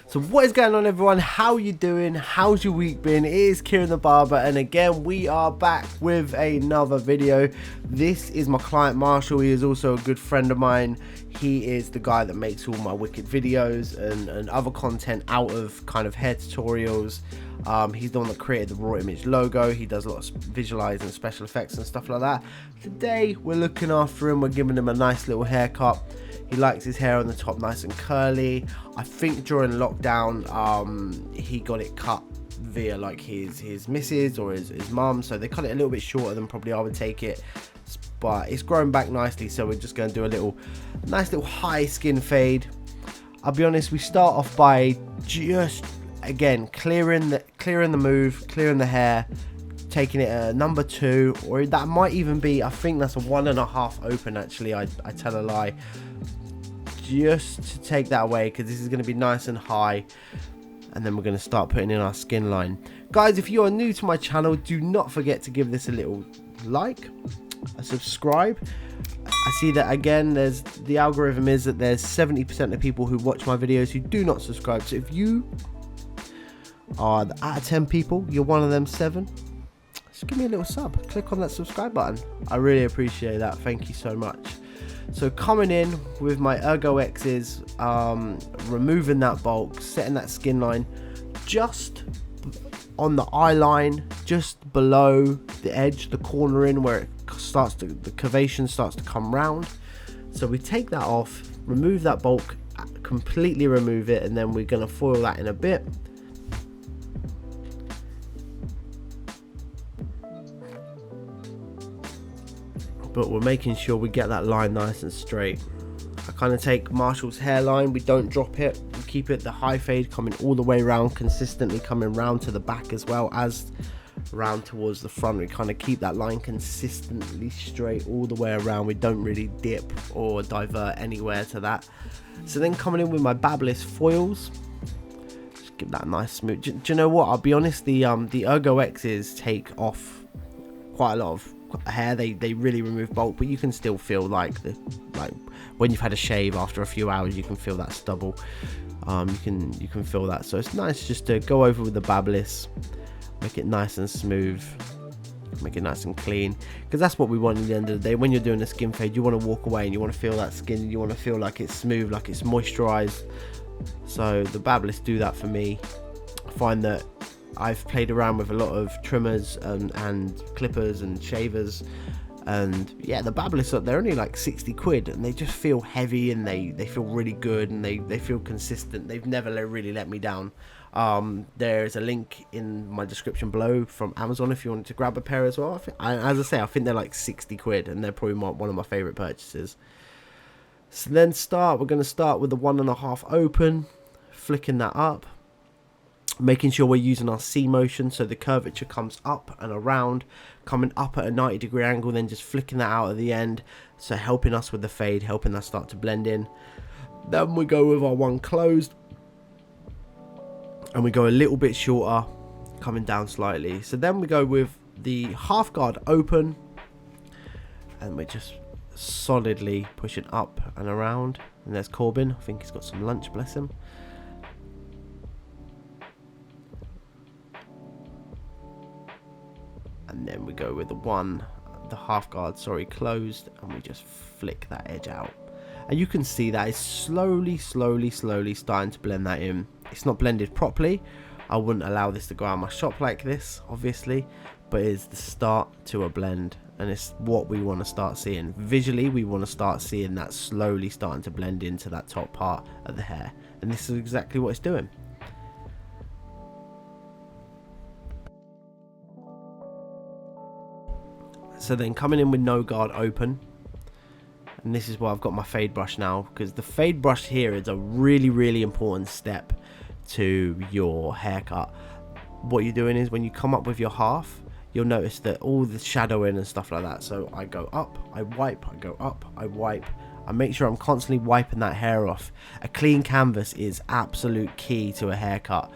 So what is going on, everyone? How you doing? How's your week been? It is Kieron the Barber, and again we are back with another video. This is my client Marshall. He is also a good friend of mine. He is the guy that makes all my wicked videos and other content out of kind of hair tutorials. He's the one that created the raw image logo. He does a lot of visualizing, special effects and stuff like that. Today we're looking after him. We're giving him a nice little haircut. He likes his hair on the top nice and curly. I think during lockdown he got it cut via like his missus or his mum, so they cut it a little bit shorter than probably I would take it, but it's grown back nicely, so we're just going to do a nice little high skin fade. I'll be honest, we start off by just again clearing the move, clearing the hair, taking it a number 2, or that might even be, I think that's a 1.5 open actually. I tell a lie, just to take that away because this is going to be nice and high, and then we're going to start putting in our skin line. Guys, if you are new to my channel, do not forget to give this a little like, a subscribe. I see that again, there's the algorithm is that there's 70% of people who watch my videos who do not subscribe, so if you are out of 10 people, you're one of them 7, just give me a little sub, click on that subscribe button. I really appreciate that, thank you so much. So coming in with my Ergo X's, removing that bulk, setting that skin line just on the eye line, just below the edge, the corner in where it starts to, the curvation starts to come round. So we take that off, remove that bulk, completely remove it, and then we're going to foil that in a bit. But we're making sure we get that line nice and straight. I kind of take Marshall's hairline, we don't drop it, we keep it the high fade coming all the way around, consistently coming round to the back as well as round towards the front. We kind of keep that line consistently straight all the way around, we don't really dip or divert anywhere to that. So then coming in with my Babless foils, just give that a nice smooth. Do you know what, I'll be honest, the Ergo X's take off quite a lot of hair. They really remove bulk, but you can still feel like when you've had a shave after a few hours, you can feel that stubble. You can feel that, so it's nice just to go over with the Babless, make it nice and smooth, make it nice and clean, because that's what we want at the end of the day. When you're doing a skin fade, you want to walk away and you want to feel that skin, you want to feel like it's smooth, like it's moisturized. So the Babless do that for me. I find that I've played around with a lot of trimmers and clippers and shavers, and yeah, the Babless, they're only like 60 quid and they just feel heavy, and they feel really good, and they feel consistent. They've never really let me down. There's a link in my description below from Amazon if you want to grab a pair as well. As I say, I think they're like 60 quid and they're probably one of my favorite purchases. So then we're going to start with the 1.5 open, flicking that up, making sure we're using our C motion so the curvature comes up and around, coming up at a 90-degree angle, then just flicking that out at the end, so helping us with the fade, helping us start to blend in. Then we go with our one closed, and we go a little bit shorter, coming down slightly. So then we go with the half guard open, and we're just solidly pushing up and around. And there's Corbin, I think he's got some lunch, bless him. And then we go with the half guard, closed, and we just flick that edge out. And you can see that it's slowly starting to blend that in. It's not blended properly. I wouldn't allow this to go out of my shop like this, obviously, but it's the start to a blend, and it's what we want to start seeing. Visually, we want to start seeing that slowly starting to blend into that top part of the hair, and this is exactly what it's doing. So then coming in with no guard open, and this is why I've got my fade brush now, because the fade brush here is a really important step to your haircut. What you're doing is when you come up with your half, you'll notice that all the shadowing and stuff like that. So I go up, I wipe, I go up, I wipe. I make sure I'm constantly wiping that hair off. A clean canvas is absolute key to a haircut.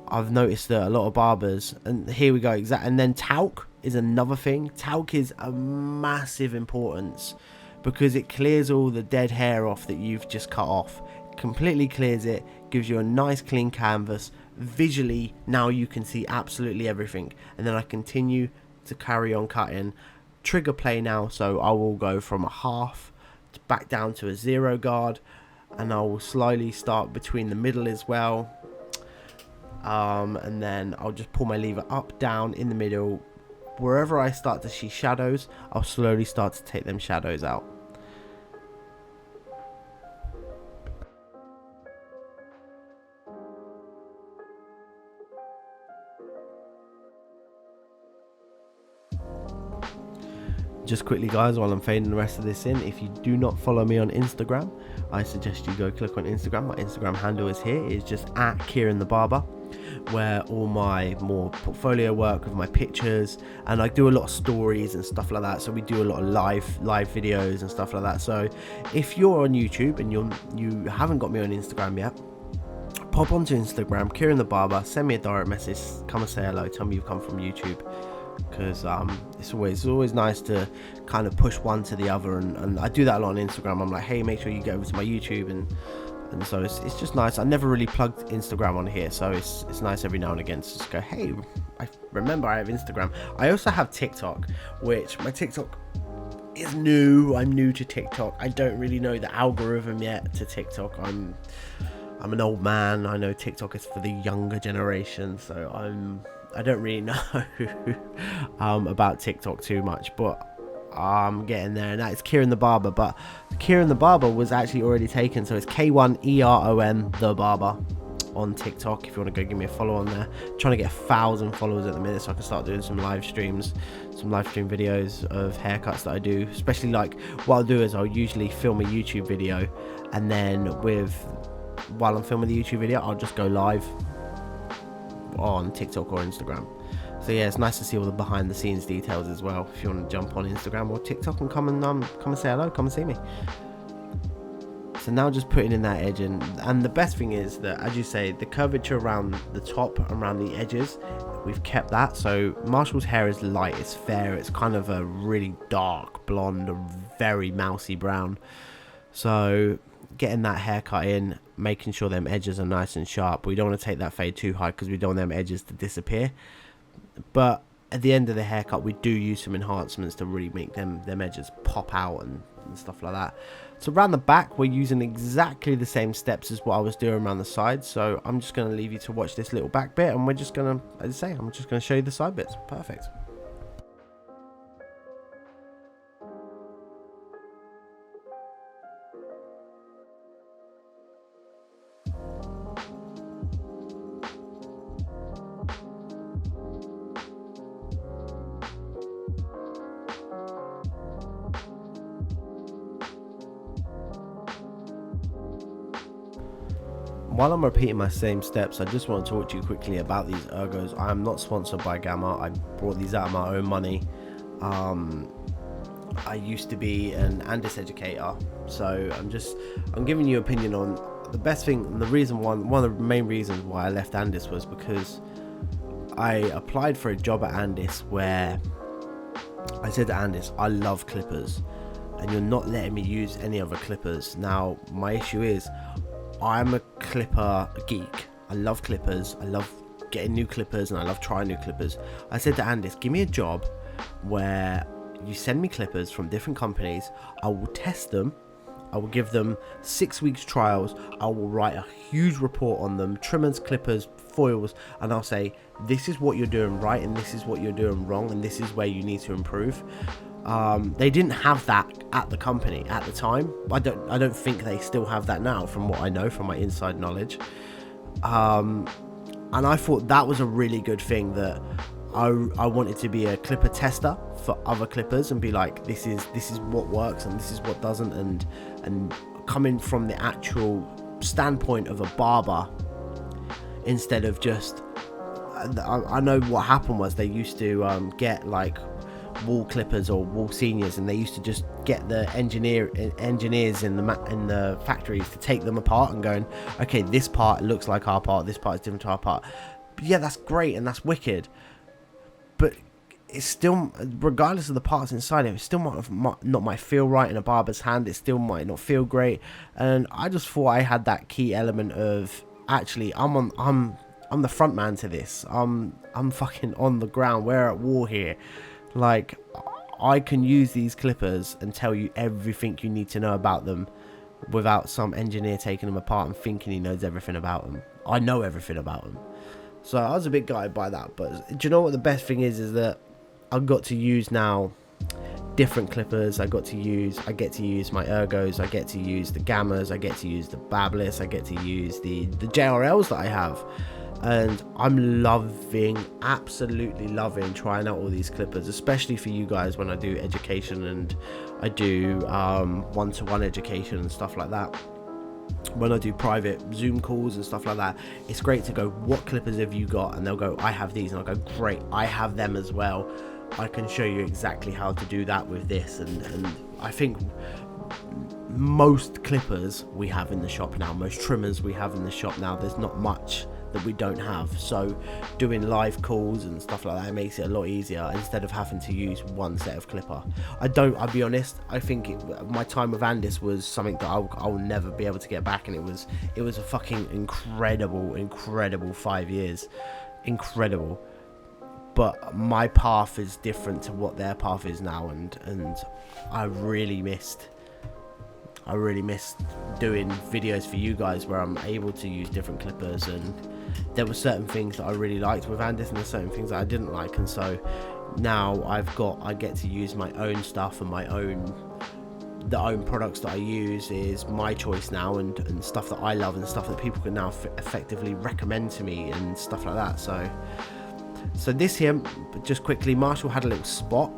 I've noticed that a lot of barbers, and here we go, and then talc is another thing. Talc is a massive importance because it clears all the dead hair off that you've just cut off. Completely clears it, gives you a nice clean canvas. Visually, now you can see absolutely everything. And then I continue to carry on cutting. Trigger play now, so I will go from a half back down to a 0 guard, and I will slowly start between the middle as well. And then I'll just pull my lever up, down, in the middle. Wherever I start to see shadows, I'll slowly start to take them shadows out. Just quickly, guys, while I'm fading the rest of this in, if you do not follow me on Instagram, I suggest you go click on Instagram. My Instagram handle is here. It's just at Kieron the Barber, where all my more portfolio work with my pictures, and I do a lot of stories and stuff like that. So we do a lot of live videos and stuff like that. So if you're on YouTube and you haven't got me on Instagram yet, pop onto Instagram, Kieron the Barber, send me a direct message, come and say hello, tell me you've come from YouTube. Because it's always nice to kind of push one to the other, and I do that a lot on Instagram. I'm like, hey, make sure you get over to my YouTube, and so it's just nice. I never really plugged Instagram on here, so it's nice every now and again to just go, hey, I remember I have Instagram. I also have TikTok, which my TikTok is new. I'm new to TikTok. I don't really know the algorithm yet to TikTok. I'm an old man. I know TikTok is for the younger generation, so I don't really know about TikTok too much, but I'm getting there. And that is Kieron the Barber, but Kieron the Barber was actually already taken, so it's K1ERON the Barber on TikTok. If you want to go give me a follow on there. I'm trying to get 1,000 followers at the minute, so I can start doing some live stream videos of haircuts that I do. Especially, like, what I'll do is I'll usually film a YouTube video, and then while I'm filming the YouTube video, I'll just go live on TikTok or Instagram. So yeah, it's nice to see all the behind the scenes details as well. If you want to jump on Instagram or TikTok and come and say hello, come and see me. So now just putting in that edge, and the best thing is that, as you say, the curvature around the top, around the edges, we've kept that. So Marshall's hair is light, it's fair, it's kind of a really dark blonde, very mousy brown. So getting that haircut in, making sure them edges are nice and sharp. We don't want to take that fade too high because we don't want them edges to disappear. But at the end of the haircut, we do use some enhancements to really make them edges pop out and stuff like that. So around the back, we're using exactly the same steps as what I was doing around the sides. So I'm just going to leave you to watch this little back bit, and we're just going to, as I say, I'm just going to show you the side bits. Perfect. While I'm repeating my same steps, I just want to talk to you quickly about these ergos. I am not sponsored by Gamma. I brought these out of my own money. I used to be an Andis educator, so I'm giving you opinion on the best thing. And the reason one of the main reasons why I left Andis was because I applied for a job at Andis where I said to Andis, I love clippers, and you're not letting me use any other clippers. Now my issue is, I'm a clipper geek. I love clippers. I love getting new clippers, and I love trying new clippers. I said to Andis, give me a job where you send me clippers from different companies. I will test them. I will give them 6 weeks trials. I will write a huge report on them, trimmers, clippers, foils, and I'll say, this is what you're doing right, and this is what you're doing wrong, and this is where you need to improve. They didn't have that at the company at the time. I don't think they still have that now, from what I know, from my inside knowledge. And I thought that was a really good thing, that I wanted to be a clipper tester for other clippers and be like, this is what works and this is what doesn't, and coming from the actual standpoint of a barber, instead of just, I know what happened was they used to get like wall clippers or wall seniors, and they used to just get the engineers in the factories to take them apart and going, okay, this part looks like our part, this part is different to our part. But yeah, that's great and that's wicked, but it's still, regardless of the parts inside it still might feel right in a barber's hand. It still might not feel great, and I just thought I had that key element of actually, I'm the front man to this. I'm fucking on the ground. We're at war here. Like, I can use these clippers and tell you everything you need to know about them without some engineer taking them apart and thinking he knows everything about them. I know everything about them. So I was a bit gutted by that. But do you know what the best thing is that I've got to use now different clippers. I get to use my ergos, I get to use the gammas, I get to use the babless, I get to use the JRLs that I have, and I'm absolutely loving trying out all these clippers, especially for you guys when I do education and I do one-to-one education and stuff like that. When I do private Zoom calls and stuff like that, it's great to go, what clippers have you got? And they'll go, I have these, and I'll go, great, I have them as well. I can show you exactly how to do that with this. And I think most clippers we have in the shop now, most trimmers we have in the shop now, there's not much that we don't have. So doing live calls and stuff like that, it makes it a lot easier instead of having to use one set of clipper. I'll be honest, I think my time with Andis was something that I'll never be able to get back, and it was a fucking incredible 5 years. Incredible. But my path is different to what their path is now, and I really missed doing videos for you guys where I'm able to use different clippers, and there were certain things that I really liked with Andis and there's certain things that I didn't like, and so now I get to use my own stuff, and the own products that I use is my choice now, and stuff that I love and stuff that people can now effectively recommend to me and stuff like that. So this here, just quickly, Marshall had a little spot.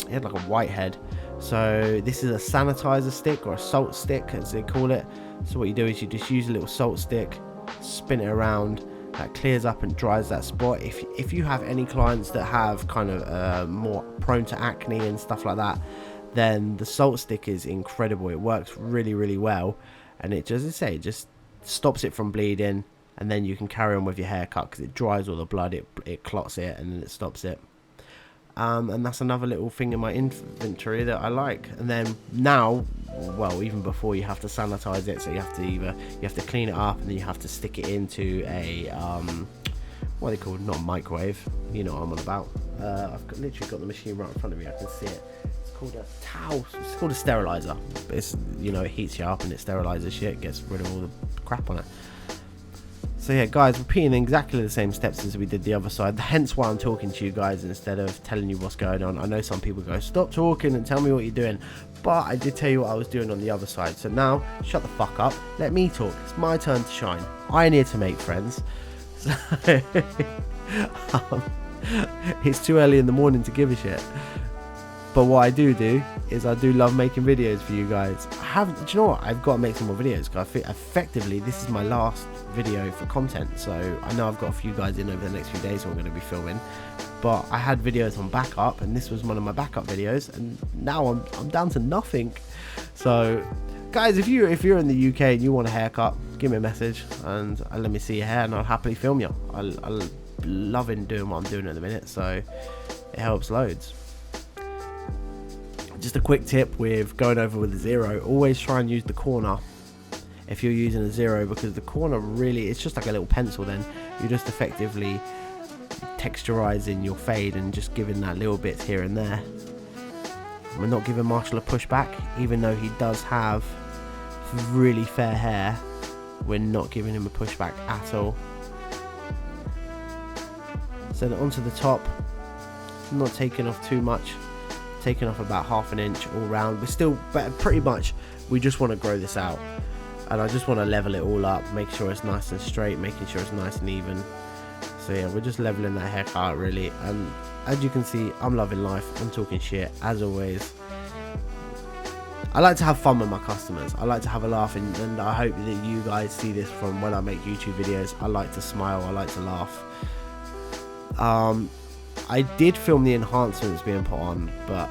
He had like a white head. So this is a sanitizer stick, or a salt stick as they call it. So what you do is you just use a little salt stick, spin it around, that clears up and dries that spot. If you have any clients that have kind of more prone to acne and stuff like that, then the salt stick is incredible. It works really well, and it just, as I say, it just stops it from bleeding, and then you can carry on with your haircut because it dries all the blood, it clots it, and then it stops it. And that's another little thing in my inventory that I like. And then now, well, even before, you have to sanitize it, so you have to clean it up, and then you have to stick it into a what are they called? Not a microwave, you know what I'm on about. I've literally got the machine right in front of me, I can see it. It's called a towel. It's called a sterilizer. It's, you know, it heats you up and it sterilizes shit, gets rid of all the crap on it. So yeah, guys, repeating exactly the same steps as we did the other side, hence why I'm talking to you guys instead of telling you what's going on. I know some people go, stop talking and tell me what you're doing, but I did tell you what I was doing on the other side. So now, shut the fuck up, let me talk. It's my turn to shine. I'm here to make friends. So it's too early in the morning to give a shit. But what I do is I do love making videos for you guys. Do you know what? I've got to make some more videos, because I think effectively this is my last video for content. So I know I've got a few guys in over the next few days who I'm going to be filming. But I had videos on backup, and this was one of my backup videos, and now I'm down to nothing. So guys, if you're in the UK and you want a haircut, give me a message and let me see your hair, and I'll happily film you. I'm loving doing what I'm doing at the minute, so it helps loads. Just a quick tip with going over with a zero, always try and use the corner if you're using a zero, because the corner really, it's just like a little pencil. Then you're just effectively texturizing your fade and just giving that little bits here and there. We're not giving Marshall a pushback, even though he does have really fair hair. We're not giving him a pushback at all. So then onto the top, not taking off too much, taking off about ½ inch all round. We're still, but pretty much we just want to grow this out, and I just want to level it all up, make sure it's nice and straight, making sure it's nice and even. So yeah, we're just leveling that haircut really, and as you can see, I'm loving life. I'm talking shit as always. I like to have fun with my customers. I like to have a laugh, and I hope that you guys see this from when I make YouTube videos. I like to smile, I like to laugh. I did film the enhancements being put on, but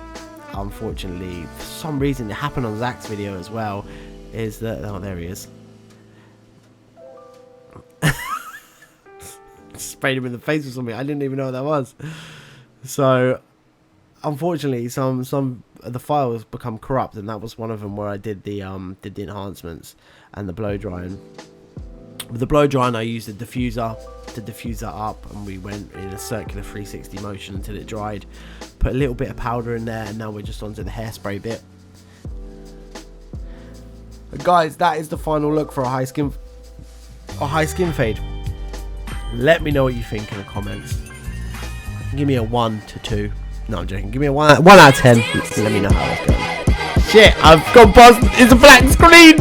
unfortunately, for some reason, it happened on Zach's video as well, is that, oh, there he is. Sprayed him in the face with something. I didn't even know what that was. So, unfortunately, some of the files become corrupt, and that was one of them where I did the enhancements and the blow drying. With the blow drying, I used a diffuser to diffuse that up, and we went in a circular 360 motion until it dried. Put a little bit of powder in there, and now we're just onto the hairspray bit. But guys, that is the final look for a high skin fade. Let me know what you think in the comments. Give me a 1 to 2. No, I'm joking. Give me a 1 out of 10. Let me know how it's going. Shit, I've gone past. It's a black screen.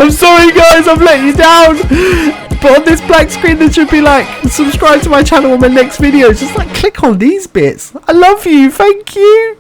I'm sorry, guys. I've let you down. But on this black screen, there should be like, subscribe to my channel on my next video. Just like click on these bits. I love you. Thank you.